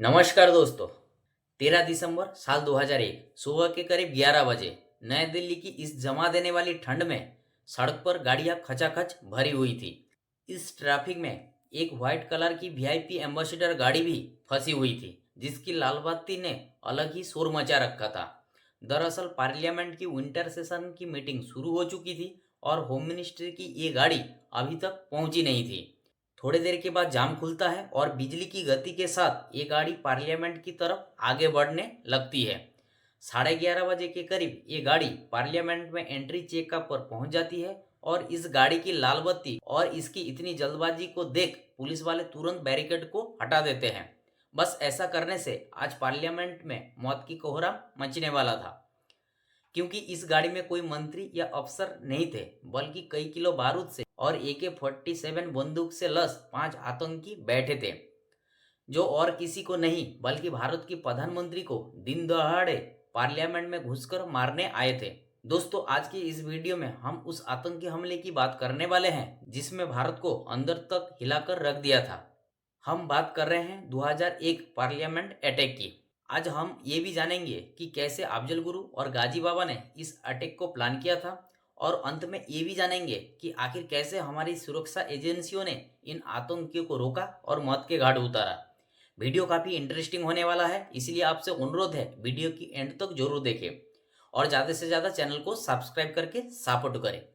नमस्कार दोस्तों। 13 दिसंबर साल 2001 सुबह के करीब 11 बजे नई दिल्ली की इस जमा देने वाली ठंड में सड़क पर गाड़ियां खचाखच भरी हुई थी। इस ट्रैफिक में एक व्हाइट कलर की वीआईपी एम्बेसडर गाड़ी भी फंसी हुई थी, जिसकी लाल बत्ती ने अलग ही शोर मचा रखा था। दरअसल पार्लियामेंट की विंटर सेशन की मीटिंग शुरू हो चुकी थी और होम मिनिस्ट्री की ये गाड़ी अभी तक पहुंची नहीं थी। थोड़ी देर के बाद जाम खुलता है और बिजली की गति के साथ ये गाड़ी पार्लियामेंट की तरफ आगे बढ़ने लगती है। 11:30 बजे के करीब ये गाड़ी पार्लियामेंट में एंट्री चेकअप पर पहुंच जाती है और इस गाड़ी की लाल बत्ती और इसकी इतनी जल्दबाजी को देख पुलिस वाले तुरंत बैरिकेड को हटा देते हैं। बस ऐसा करने से आज पार्लियामेंट में मौत की कोहराम मचने वाला था, क्योंकि इस गाड़ी में कोई मंत्री या अफसर नहीं थे, बल्कि कई किलो बारूद से और AK-47 बंदूक से लैस 5 आतंकी बैठे थे, जो और किसी को नहीं बल्कि भारत की प्रधानमंत्री को दिन दहाड़े पार्लियामेंट में घुसकर मारने आए थे। दोस्तों, आज की इस वीडियो में हम उस आतंकी हमले की बात करने वाले हैं जिसमें भारत को अंदर तक हिलाकर रख दिया था। हम बात कर रहे हैं 2001 पार्लियामेंट अटैक की। आज हम ये भी जानेंगे कि कैसे अफजल गुरु और गाजी बाबा ने इस अटैक को प्लान किया था, और अंत में ये भी जानेंगे कि आखिर कैसे हमारी सुरक्षा एजेंसियों ने इन आतंकियों को रोका और मौत के घाट उतारा। वीडियो काफ़ी इंटरेस्टिंग होने वाला है, इसलिए आपसे अनुरोध है वीडियो की एंड तक जरूर देखें और ज़्यादा से ज़्यादा चैनल को सब्सक्राइब करके सपोर्ट करें।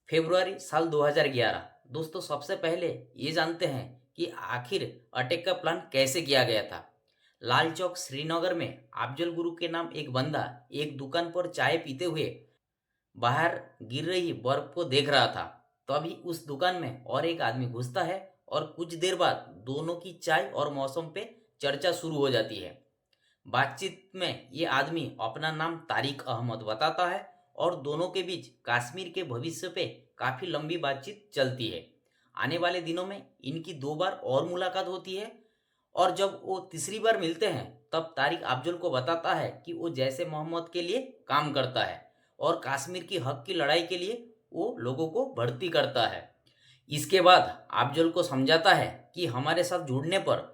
फरवरी साल 2011। दोस्तों, सबसे पहले ये जानते हैं कि आखिर अटैक का प्लान कैसे किया गया था। लाल चौक श्रीनगर में अफजल गुरु के नाम एक बंदा एक दुकान पर चाय पीते हुए बाहर गिर रही बर्फ को देख रहा था। तभी उस दुकान में और एक आदमी घुसता है और कुछ देर बाद दोनों की चाय और मौसम पे चर्चा शुरू हो जाती है। बातचीत में ये आदमी अपना नाम तारिक अहमद बताता है और दोनों के बीच कश्मीर के भविष्य पे काफ़ी लंबी बातचीत चलती है। आने वाले दिनों में इनकी 2 बार और मुलाकात होती है और जब वो तीसरी बार मिलते हैं तब तारिक अफजल को बताता है कि वो जैसे मोहम्मद के लिए काम करता है और कश्मीर की हक की लड़ाई के लिए वो लोगों को भर्ती करता है। इसके बाद अफजल को समझाता है कि हमारे साथ जुड़ने पर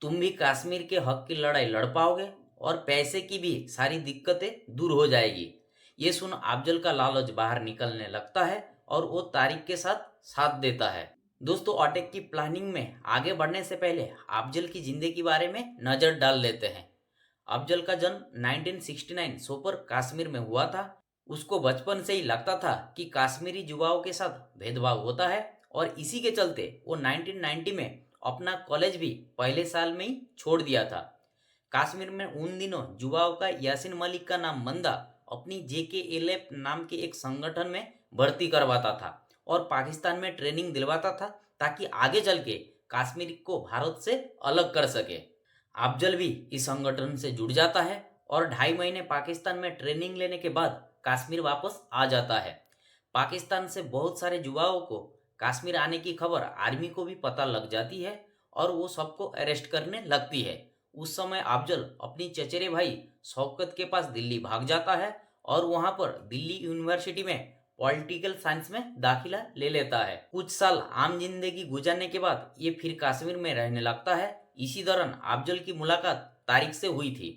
तुम भी कश्मीर के हक की लड़ाई लड़ पाओगे और पैसे की भी सारी दिक्कतें दूर हो जाएगी। ये सुन अफजल का लालच बाहर निकलने लगता है और वो तारिक के साथ साथ देता है। दोस्तों, अटैक की प्लानिंग में आगे बढ़ने से पहले अफजल की जिंदगी के बारे में नज़र डाल लेते हैं। अफजल का जन्म 1969 सोपोर कश्मीर में हुआ था। उसको बचपन से ही लगता था कि कश्मीरी युवाओं के साथ भेदभाव होता है और इसी के चलते वो 1990 में अपना कॉलेज भी पहले साल में ही छोड़ दिया था। कश्मीर में उन दिनों युवाओं का यासीन मलिक का नाम बंदा अपनी JKLF नाम के एक संगठन में भर्ती करवाता था और पाकिस्तान में ट्रेनिंग दिलवाता था ताकि आगे चल के कश्मीर को भारत से अलग कर सके। अफजल भी इस संगठन से जुड़ जाता है और 2.5 महीने पाकिस्तान में ट्रेनिंग लेने के बाद कश्मीर वापस आ जाता है। पाकिस्तान से बहुत सारे युवाओं को कश्मीर आने की खबर आर्मी को भी पता लग जाती है और वो सबको अरेस्ट करने लगती है। उस समय अफजल अपनी चचेरे भाई शौकत के पास दिल्ली भाग जाता है और वहां पर दिल्ली यूनिवर्सिटी में पॉलिटिकल साइंस में दाखिला ले लेता है। कुछ साल आम जिंदगी गुजारने के बाद ये फिर कश्मीर में रहने लगता है। इसी दौरान अफजल की मुलाकात तारिक से हुई थी।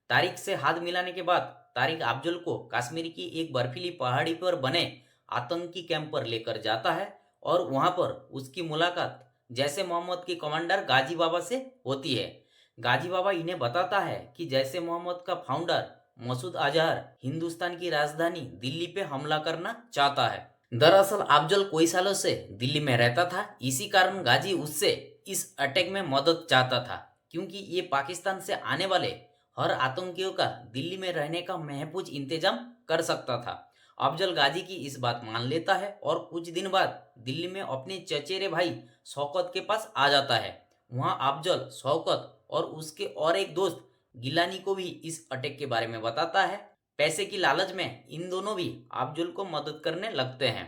तारिक से हाथ मिलाने के बाद तारिक अफजल को कश्मीर की एक बर्फीली पहाड़ी पर बने आतंकी कैंप पर लेकर जाता है और वहां पर उसकी मुलाकात जैसे मोहम्मद के कमांडर गाजी बाबा से होती है। गाजी बाबा इन्हें बताता है कि जैसे मोहम्मद का फाउंडर मसूद अजहर हिंदुस्तान की राजधानी दिल्ली पे हमला करना चाहता है। दरअसल अफजल कई सालों से दिल्ली में रहता था, इसी कारण गाजी उससे इस अटैक में मदद चाहता था, क्योंकि ये पाकिस्तान से आने वाले हर आतंकियों का दिल्ली में रहने का महफूज इंतजाम कर सकता था। अफजल गाजी की इस बात मान लेता है और कुछ दिन बाद दिल्ली में अपने चचेरे भाई शौकत के पास आ जाता है। वहां अफजल शौकत और उसके और एक दोस्त गिलानी को भी इस अटैक के बारे में बताता है। पैसे की लालच में इन दोनों भी अफजल को मदद करने लगते हैं।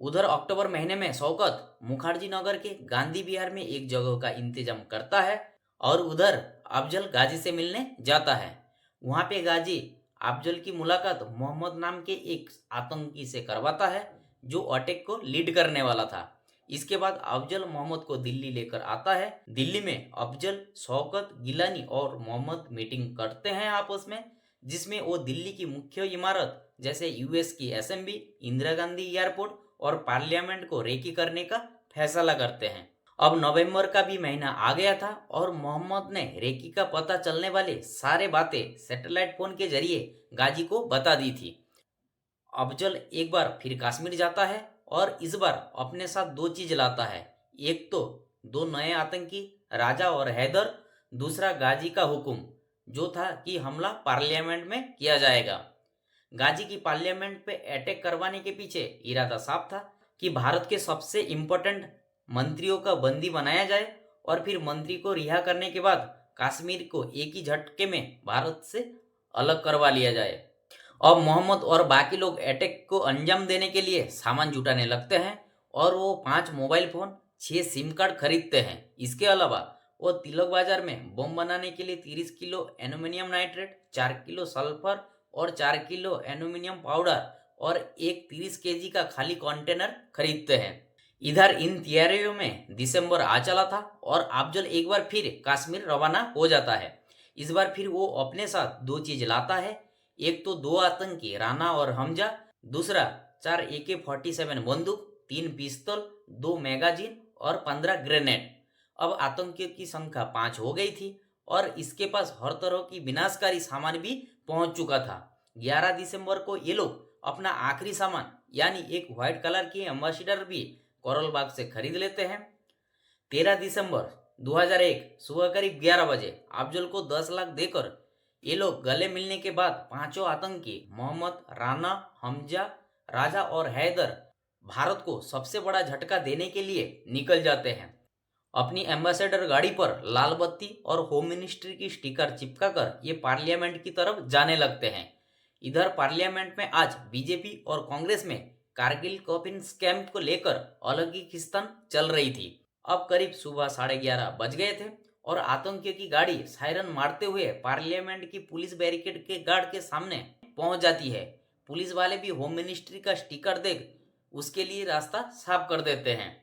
उधर अक्टूबर महीने में शौकत मुखर्जी नगर के गांधी विहार में एक जगह का इंतजाम करता है और उधर अफजल गाजी से मिलने जाता है। वहां पे गाजी अफजल की मुलाकात मोहम्मद नाम के एक आतंकी से करवाता है जो अटैक को लीड करने वाला था। इसके बाद अफजल मोहम्मद को दिल्ली लेकर आता है। दिल्ली में अफजल, शौकत, गिलानी और मोहम्मद मीटिंग करते हैं आपस में, जिसमें वो दिल्ली की मुख्य इमारत जैसे यूएस की असेंबली, इंदिरा गांधी एयरपोर्ट और पार्लियामेंट को रेकी करने का फैसला करते हैं। अब नवंबर का भी महीना आ गया था और मोहम्मद ने रेकी का पता चलने वाले सारे बातें सैटेलाइट फोन के जरिए गाजी को बता दी थी। अफजल एक बार फिर कश्मीर जाता है और इस बार अपने साथ दो चीज लाता है। एक तो दो नए आतंकी, राजा और हैदर। दूसरा गाजी का हुक्म, जो था कि हमला पार्लियामेंट में किया जाएगा। गाजी की पार्लियामेंट पे अटैक करवाने के पीछे इरादा साफ था कि भारत के सबसे इम्पोर्टेंट मंत्रियों का बंदी बनाया जाए और फिर मंत्री को रिहा करने के बाद कश्मीर को एक ही झटके में भारत से अलग करवा लिया जाए। अब मोहम्मद और बाकी लोग अटैक को अंजाम देने के लिए सामान जुटाने लगते हैं और वो 5 मोबाइल फोन, 6 सिम कार्ड खरीदते हैं। इसके अलावा वो तिलक बाजार में बम बनाने के लिए 30 kilo aluminium nitrate, 4 kilo sulphur और 4 किलो एल्यूमिनियम पाउडर और एक 30 केजी का खाली कंटेनर खरीदते हैं। इधर इन तैयारियों में दिसंबर आ चला था और अफजल एक बार फिर कश्मीर रवाना हो जाता है। इस बार फिर वो अपने साथ दो चीज लाता है। एक तो दो आतंकी, राना और हमजा। दूसरा 4 AK-47 बंदूक, 3 पिस्तौल, 2 मैगजीन और 15 ग्रेनेड। अब आतंकियों की संख्या 5 हो गई थी और इसके पास हर तरह की विनाशकारी सामान भी पहुंच चुका था। 11 दिसंबर को ये लोग अपना आखिरी सामान यानी एक व्हाइट कलर की एम्बेसडर भी कोरल बाग से खरीद लेते हैं। 13 दिसंबर 2001 सुबह करीब 11 बजे अफजल को 10 लाख देकर ये लोग गले मिलने के बाद पांचों आतंकी मोहम्मद, राना, हमजा, राजा और हैदर भारत को सबसे बड़ा झटका देने के लिए निकल जाते हैं। अपनी एम्बेसडर गाड़ी पर लाल बत्ती और होम मिनिस्ट्री की स्टिकर चिपकाकर ये पार्लियामेंट की तरफ जाने लगते हैं। इधर पार्लियामेंट में आज बीजेपी और कांग्रेस में कारगिल कॉपिन स्कैम को लेकर अलग ही खींचतान चल रही थी। अब करीब सुबह 11:30 बज गए थे और आतंकियों की गाड़ी सायरन मारते हुए पार्लियामेंट की पुलिस बैरिकेड के गार्ड के सामने पहुंच जाती है। पुलिस वाले भी होम मिनिस्ट्री का स्टिकर देख उसके लिए रास्ता साफ कर देते हैं।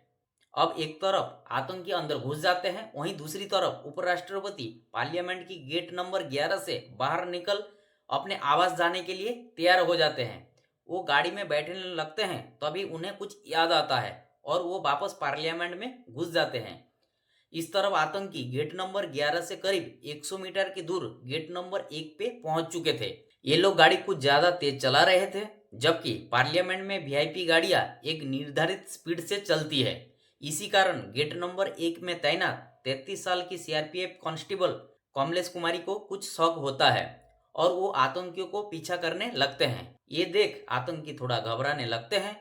अब एक तरफ आतंकी अंदर घुस जाते हैं, वहीं दूसरी तरफ उपराष्ट्रपति पार्लियामेंट की गेट नंबर 11 से बाहर निकल अपने आवास जाने के लिए तैयार हो जाते हैं। वो गाड़ी में बैठने लगते हैं, तभी उन्हें कुछ याद आता है और वो वापस पार्लियामेंट में घुस जाते हैं। इस तरफ आतंकी गेट नंबर 11 से करीब 100 मीटर की दूर गेट नंबर 1 पे पहुंच चुके थे। ये लोग गाड़ी कुछ ज्यादा तेज चला रहे थे, जबकि पार्लियामेंट में वीआईपी गाड़ियां एक निर्धारित स्पीड से चलती है। इसी कारण गेट नंबर 1 में तैनात 33 साल की सीआरपीएफ कांस्टेबल कमलेश कुमारी को कुछ शक होता है और वो आतंकियों को पीछा करने लगते हैं। ये देख आतंकी थोड़ा घबराने लगते हैं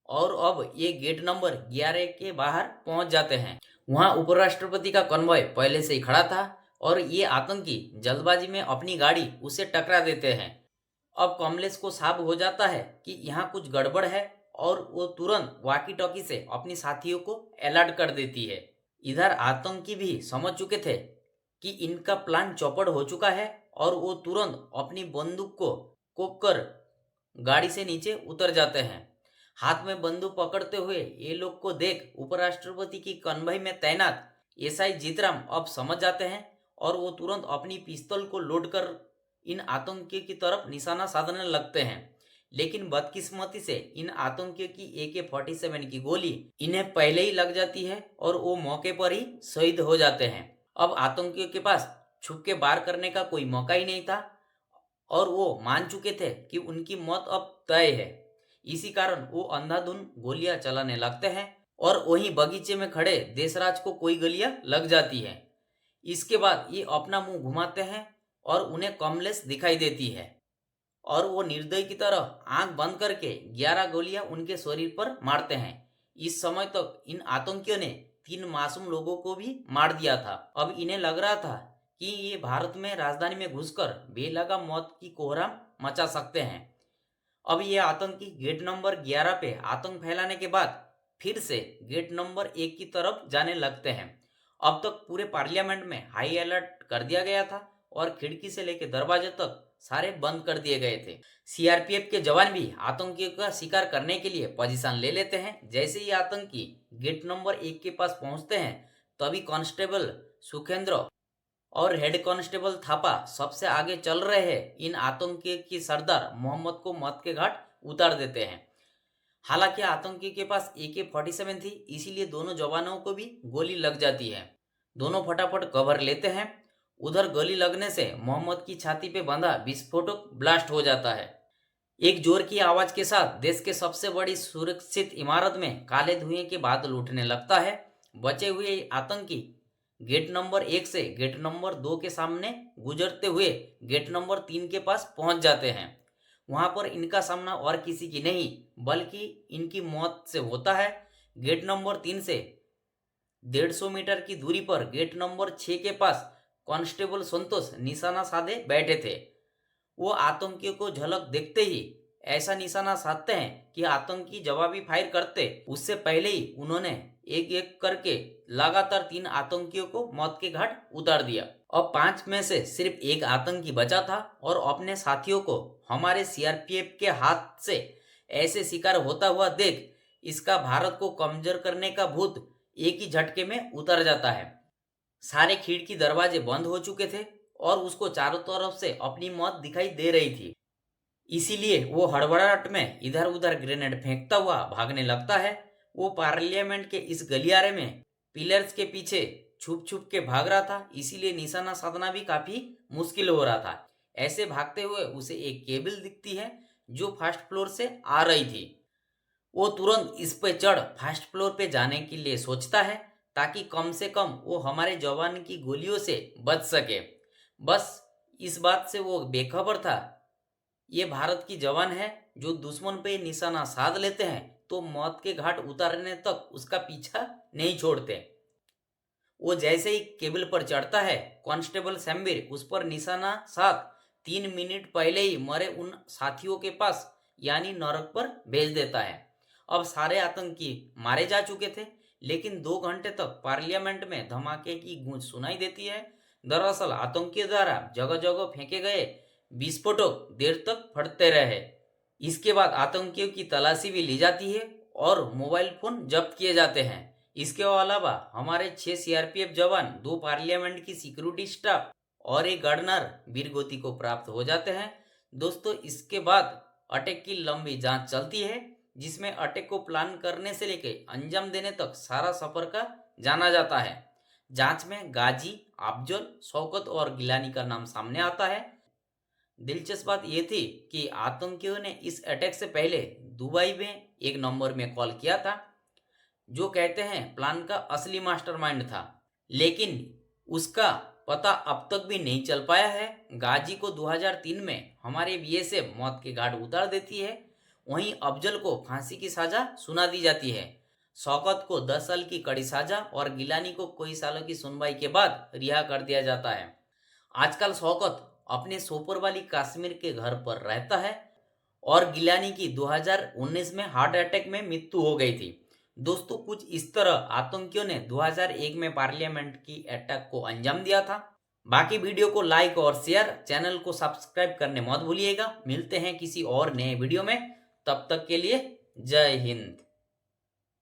और अब ये गेट नंबर 11 के बाहर पहुंच जाते हैं। वहां उपराष्ट्रपति का कन्वॉय पहले से ही खड़ा था और ये आतंकी जल्दबाजी में अपनी गाड़ी उसे टकरा देते हैं। अब कमलेश को साफ हो जाता है कि यहाँ कुछ गड़बड़ है और वो तुरंत वॉकी टॉकी से अपनी साथियों को अलर्ट कर देती है। इधर आतंकी भी समझ चुके थे कि इनका प्लान चौपट हो चुका है और वो तुरंत अपनी बंदूक को कोक कर गाड़ी से नीचे उतर जाते हैं। हाथ में बंदूक पकड़ते हुए ये लोग को देख उपराष्ट्रपति की कन्वॉय में तैनात एसआई जीतराम अब समझ जाते हैं और वो तुरंत अपनी पिस्तौल को लोड कर इन आतंकियों की तरफ निशाना साधने लगते हैं। लेकिन बदकिस्मती से इन आतंकियों की AK-47 की गोली इन्हें पहले ही लग जाती है और वो मौके पर ही शहीद हो जाते हैं। अब आतंकियों के पास छुप के वार करने का कोई मौका ही नहीं था और वो मान चुके थे कि उनकी मौत अब तय है। इसी कारण वो अंधाधुंध गोलियां चलाने लगते हैं और वहीं बगीचे में खड़े देशराज को कोई गोलियां लग जाती है। इसके बाद ये अपना मुंह घुमाते हैं और उन्हें कमलेश दिखाई देती है और वो निर्दयी की तरह आंख बंद करके 11 गोलियां उनके शरीर पर मारते हैं। इस समय तक इन आतंकियों ने 3 मासूम लोगों को भी मार दिया था। अब इन्हें लग रहा था कि ये भारत में राजधानी में घुसकर बेलगा मौत की कोहराम मचा सकते हैं। अब ये आतंकी गेट नंबर 11 पे आतंक फैलाने के बाद फिर से गेट नंबर 1 की तरफ जाने लगते हैं। अब तक पूरे पार्लियामेंट में हाई अलर्ट कर दिया गया था और खिड़की से लेकर दरवाजे तक सारे बंद कर दिए गए थे। सीआरपीएफ के जवान भी आतंकियों का शिकार करने के लिए पोजीशन ले लेते हैं। जैसे ही आतंकी गेट नंबर 1 के पास पहुंचते हैं, तभी कांस्टेबल सुखेंद्र और हेड कांस्टेबल थापा सबसे आगे चल रहे हैं इन आतंकियों की सरदार मोहम्मद को मौत के घाट उतार देते हैं। हालांकि आतंकी के पास AK-47 थी, इसीलिए दोनों जवानों को भी गोली लग जाती है। दोनों फटाफट कवर लेते हैं। उधर गोली लगने से मोहम्मद की छाती पे बंधा विस्फोटक ब्लास्ट हो जाता है। एक जोर की आवाज के साथ देश के सबसे बड़ी सुरक्षित इमारत में काले धुएं के बादल उठने लगता है। बचे हुए आतंकी गेट नंबर 1 से गेट नंबर 2 के सामने गुजरते हुए गेट नंबर 3 के पास पहुंच जाते हैं। वहां पर इनका सामना और किसी की नहीं बल्कि इनकी मौत से होता है। गेट नंबर 3 से 150 मीटर की दूरी पर गेट नंबर 6 के पास कांस्टेबल संतोष निशाना साधे बैठे थे। वो आतंकियों को झलक देखते ही ऐसा निशाना साधते हैं कि आतंकी जवाबी फायर करते उससे पहले ही उन्होंने एक एक करके लगातार 3 आतंकियों को मौत के घाट उतार दिया। अब 5 में से सिर्फ एक आतंकी बचा था और अपने साथियों को हमारे सीआरपीएफ के हाथ से ऐसे शिकार होता हुआ देख इसका भारत को कमजोर करने का भूत एक ही झटके में उतर जाता है। सारे खिड़की दरवाजे बंद हो चुके थे और उसको चारों तरफ से अपनी मौत दिखाई दे रही थी। इसीलिए वो हड़बड़ाहट में इधर उधर ग्रेनेड फेंकता हुआ भागने लगता है। वो पार्लियामेंट के इस गलियारे में पिलर्स के पीछे छुप छुप के भाग रहा था, इसीलिए निशाना साधना भी काफी मुश्किल हो रहा था। ऐसे भागते हुए उसे एक केबल दिखती है जो फर्स्ट फ्लोर से आ रही थी। वो तुरंत इस पे चढ़ फर्स्ट फ्लोर पे जाने के लिए सोचता है ताकि कम से कम वो हमारे जवान की गोलियों से बच सके। बस इस बात से वो बेखबर था ये भारत की जवान है जो दुश्मन पे निशाना साध लेते हैं तो मौत के घाट उतारने तक उसका पीछा नहीं छोड़ते। वो जैसे ही केबल पर चढ़ता है, कांस्टेबल सैम्बीर उस पर निशाना साध 3 मिनट पहले ही मरे उन साथियों के पास यानी नरक पर भेज देता है। अब सारे आतंकी मारे जा चुके थे, लेकिन 2 घंटे तक पार्लियामेंट में धमाके की गूंज सुनाई देती है। दरअसल आतंकियों द्वारा जगह जगह फेंके गए विस्फोटक देर तक फटते रहे। इसके बाद आतंकियों की तलाशी भी ली जाती है और मोबाइल फोन जब्त किए जाते हैं। इसके अलावा हमारे 6 सीआरपीएफ जवान, 2 पार्लियामेंट की सिक्योरिटी स्टाफ और एक गार्डनर वीरगति को प्राप्त हो जाते हैं। दोस्तों, इसके बाद अटैक की लंबी जांच चलती है जिसमें अटैक को प्लान करने से लेकर अंजाम देने तक सारा सफर का जाना जाता है। जांच में गाजी, अफजल, शौकत और गिलानी का नाम सामने आता है। दिलचस्प बात यह थी कि आतंकियों ने इस अटैक से पहले दुबई में एक नंबर में कॉल किया था जो कहते हैं प्लान का असली मास्टरमाइंड था, लेकिन उसका पता अब तक भी नहीं चल पाया है। गाजी को 2003 में हमारे बीएसएफ मौत के घाट उतार देती है। वहीं अफजल को फांसी की सजा सुना दी जाती है। शौकत को 10 साल की कड़ी सजा और गिलानी को कई सालों की सुनवाई के बाद रिहा कर दिया जाता है। आजकल शौकत अपने सोपोर वाली कश्मीर के घर पर रहता है और गिलानी की 2019 में हार्ट अटैक में मृत्यु हो गई थी। दोस्तों, कुछ इस तरह आतंकियों ने 2001 में पार्लियामेंट की अटैक को अंजाम दिया था। बाकी वीडियो को लाइक और शेयर, चैनल को सब्सक्राइब करने मत भूलिएगा। मिलते हैं किसी और नए वीडियो में, तब तक के लिए जय हिंद।